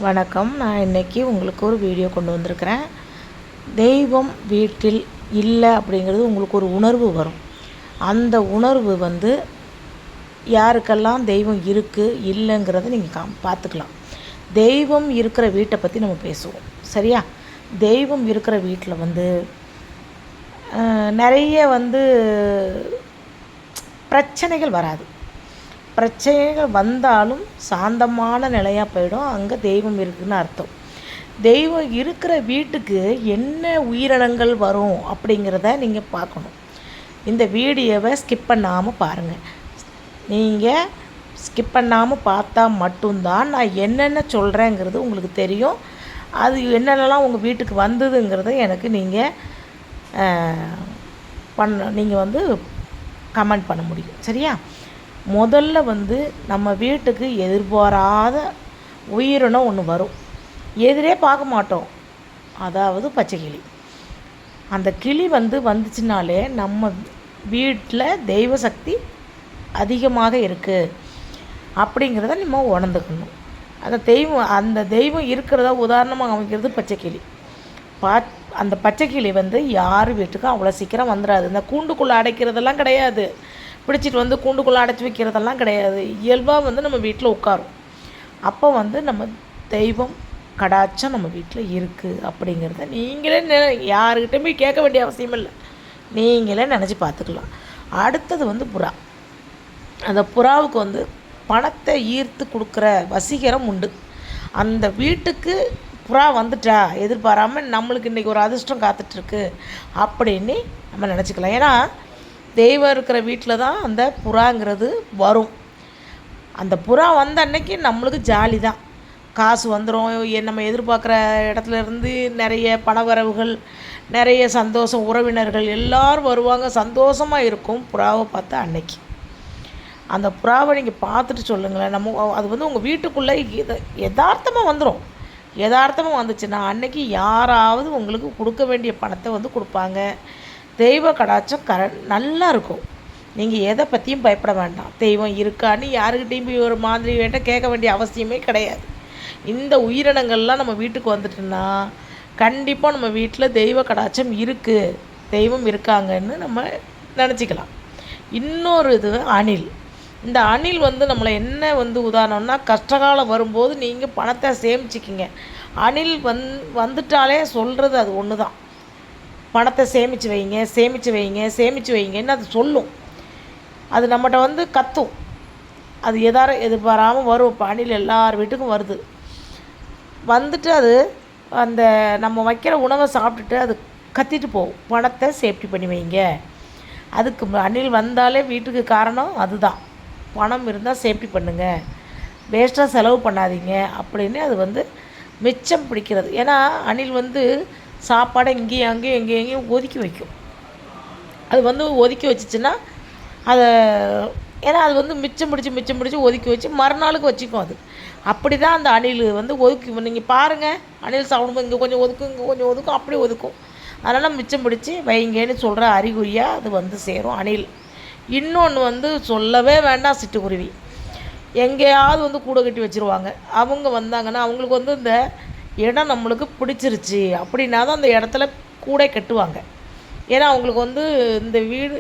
வணக்கம். நான் இன்றைக்கி உங்களுக்கு ஒரு வீடியோ கொண்டு வந்திருக்கிறேன். தெய்வம் வீட்டில் இல்லை அப்படிங்கிறது உங்களுக்கு ஒரு உணர்வு வரும். அந்த உணர்வு யாருக்கெல்லாம் தெய்வம் இருக்குது இல்லைங்கிறத நீங்கள் பார்த்துக்கலாம். தெய்வம் இருக்கிற வீட்டை பற்றி நம்ம பேசுவோம், சரியா? தெய்வம் இருக்கிற வீட்டில் நிறைய பிரச்சனைகள் வராது. பிரச்சனைகள் வந்தாலும் சாந்தமான நிலையாக போயிடும். அங்கே தெய்வம் இருக்குதுன்னு அர்த்தம். தெய்வம் இருக்கிற வீட்டுக்கு என்ன உயிரினங்கள் வரும் அப்படிங்கிறத நீங்கள் பார்க்கணும். இந்த வீடியோவை ஸ்கிப் பண்ணாமல் பாருங்கள். நீங்கள் ஸ்கிப் பண்ணாமல் பார்த்தா மட்டும்தான் நான் என்னென்ன சொல்கிறேங்கிறது உங்களுக்கு தெரியும். அது என்னென்னலாம் உங்கள் வீட்டுக்கு வந்ததுங்கிறத எனக்கு நீங்கள் கமெண்ட் பண்ண முடியும், சரியா? முதல்ல நம்ம வீட்டுக்கு எதிர்பாராத உயிரினம் ஒன்று வரும். எதிரே பார்க்க மாட்டோம். அதாவது பச்சை கிளி. அந்த கிளி வந்துச்சுனாலே நம்ம வீட்டில் தெய்வ சக்தி அதிகமாக இருக்குது அப்படிங்கிறத நம்ம உணர்ந்துக்கணும். அந்த தெய்வம் இருக்கிறதா உதாரணமாக அமைக்கிறது பச்சை கிளி. அந்த பச்சை கிளி யார் வீட்டுக்கும் அவ்வளோ சீக்கிரம் வந்துடாது. இந்த கூண்டுக்குள்ளே அடைக்கிறதெல்லாம் கிடையாது. பிடிச்சிட்டு கூண்டுக்குள்ளே அடைச்சி வைக்கிறதெல்லாம் கிடையாது. இயல்பாக நம்ம வீட்டில் உட்காரும். அப்போ நம்ம தெய்வம் கடாட்சம் நம்ம வீட்டில் இருக்குது அப்படிங்கிறத நீங்களே யாருக்கிட்டையும் போய் கேட்க வேண்டிய அவசியம் இல்லை. நீங்களே நினச்சி பார்த்துக்கலாம். அடுத்தது புறா. அந்த புறாவுக்கு பணத்தை ஈர்த்து கொடுக்குற வசீகரம் உண்டு. அந்த வீட்டுக்கு புறா வந்துட்டா எதிர்பாராமல் நம்மளுக்கு இன்றைக்கி ஒரு அதிர்ஷ்டம் காத்துட்ருக்கு அப்படின்னு நம்ம நினச்சிக்கலாம். ஏன்னா தெய்வம் இருக்கிற வீட்டில் தான் அந்த புறாங்கிறது வரும். அந்த புறா வந்த அன்னைக்கு நம்மளுக்கு ஜாலி தான். காசு வந்துடும். நம்ம எதிர்பார்க்குற இடத்துலேருந்து நிறைய பணவரவுகள், நிறைய சந்தோஷம், உறவினர்கள் எல்லோரும் வருவாங்க. சந்தோஷமாக இருக்கும் புறாவை பார்த்தா அன்னைக்கு. அந்த புறாவை நீங்கள் பார்த்துட்டு சொல்லுங்களேன். அது உங்கள் வீட்டுக்குள்ளே யதார்த்தமாக வந்துடும். யதார்த்தமாக வந்துச்சுன்னா அன்னைக்கு யாராவது உங்களுக்கு கொடுக்க வேண்டிய பணத்தை கொடுப்பாங்க. தெய்வ கடாட்சம் நல்லா இருக்கும். நீங்கள் எதை பற்றியும் பயப்பட வேண்டாம். தெய்வம் இருக்கான்னு யாருக்கிட்டையும் போய் ஒரு மாதிரி கேட்க வேண்டிய அவசியமே கிடையாது. இந்த உயிரினங்கள்லாம் நம்ம வீட்டுக்கு வந்துட்டுன்னா கண்டிப்பாக நம்ம வீட்டில் தெய்வ கடாட்சம் இருக்குது, தெய்வம் இருக்காங்கன்னு நம்ம நினச்சிக்கலாம். இன்னொரு இது அணில். இந்த அணில் நம்மளை என்ன உதாரணம்னா, கஷ்டகாலம் வரும்போது நீங்கள் பணத்தை சேமிச்சிக்கிங்க. அணில் வந்துட்டாலே சொல்கிறது அது ஒன்று தான். பணத்தை சேமித்து வைங்க, சேமித்து வைங்க, சேமித்து வைங்கன்னு அது சொல்லும். அது நம்மகிட்ட கத்தும். அது எதிர்பாராமல் வரும். இப்போ அணில் எல்லார் வீட்டுக்கும் வருது. அது அந்த நம்ம வைக்கிற உணவை சாப்பிட்டுட்டு அது கத்திட்டு போகும். பணத்தை சேஃப்டி பண்ணி வைங்க. அதுக்கு அணில் வந்தாலே வீட்டுக்கு காரணம் அதுதான். பணம் இருந்தால் சேஃப்டி பண்ணுங்கள், வேஸ்ட்டாக செலவு பண்ணாதீங்க அப்படின்னு அது மிச்சம் பிடிக்கிறது. ஏன்னா அணில் சாப்பாடை இங்கேயும் அங்கேயும் எங்கேயும் ஒதுக்கி வைக்கும். அது ஒதுக்கி வச்சிச்சுன்னா அதை ஏன்னா அது மிச்சம் பிடிச்சி ஒதுக்கி வச்சு மறுநாளுக்கு வச்சுக்கும். அது அப்படி தான் அந்த அணில் ஒதுக்கி. நீங்கள் பாருங்கள், அணில் சாப்பிடும்போது இங்கே கொஞ்சம் ஒதுக்கும், இங்கே கொஞ்சம் ஒதுக்கும், அப்படி ஒதுக்கும். அதனால் மிச்சம் பிடிச்சி வைங்கன்னு சொல்கிற அறிகுறியாக அது சேரும் அணில். இன்னொன்று சொல்லவே வேண்டாம், சிட்டுக்குருவி. எங்கேயாவது கூடை கட்டி வச்சுருவாங்க. அவங்க வந்தாங்கன்னா அவங்களுக்கு இந்த இடம் நம்மளுக்கு பிடிச்சிருச்சு அப்படின்னா தான் அந்த இடத்துல கூடை கட்டுவாங்க. ஏன்னா அவங்களுக்கு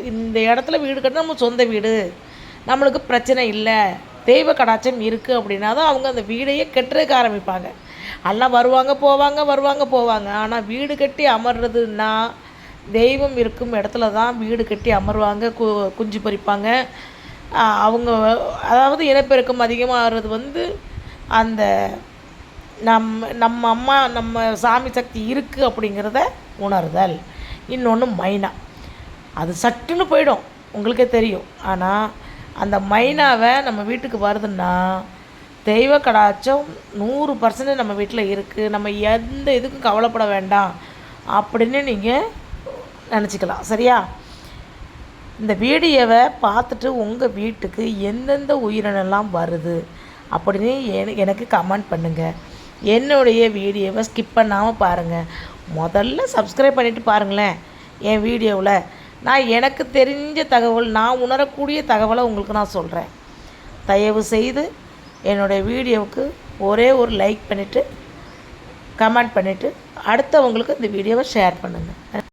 இந்த இடத்துல வீடு கட்டினா நம்ம சொந்த வீடு, நம்மளுக்கு பிரச்சனை இல்லை, தெய்வ கடாட்சம் இருக்குது அப்படின்னா தான் அவங்க அந்த வீடையே கட்டுறதுக்கு ஆரம்பிப்பாங்க. எல்லாம் வருவாங்க போவாங்க. ஆனால் வீடு கட்டி அமர்றதுன்னா தெய்வம் இருக்கும் இடத்துல தான் வீடு கட்டி அமர்வாங்க, குஞ்சு பறிப்பாங்க. அவங்க அதாவது இனப்பெருக்கம் அதிகமாகிறது அந்த நம்ம அம்மா நம்ம சாமி சக்தி இருக்குது அப்படிங்கிறத உணர்தல். இன்னொன்று மைனா. அது சட்டுன்னு போயிடும், உங்களுக்கே தெரியும். ஆனால் அந்த மைனாவை நம்ம வீட்டுக்கு வருதுன்னா தெய்வ கடாட்சம் 100% நம்ம வீட்டில் இருக்குது, நம்ம எந்த இதுக்கும் கவலைப்பட வேண்டாம் அப்படின்னு நீங்கள் நினச்சிக்கலாம், சரியா? இந்த வீடியோவை பார்த்துட்டு உங்கள் வீட்டுக்கு எந்தெந்த உயிரினெல்லாம் வருது அப்படின்னு எனக்கு கமெண்ட் பண்ணுங்கள். என்னுடைய வீடியோவை ஸ்கிப் பண்ணாமல் பாருங்கள். முதல்ல சப்ஸ்கிரைப் பண்ணிவிட்டு பாருங்களேன். என் வீடியோவில் நான் எனக்கு தெரிஞ்ச தகவல், நான் உணரக்கூடிய தகவலை உங்களுக்கு நான் சொல்கிறேன். தயவு செய்து என்னுடைய வீடியோவுக்கு ஒரே ஒரு லைக் பண்ணிவிட்டு கமெண்ட் பண்ணிவிட்டு அடுத்தவங்களுக்கு இந்த வீடியோவை ஷேர் பண்ணுங்கள்.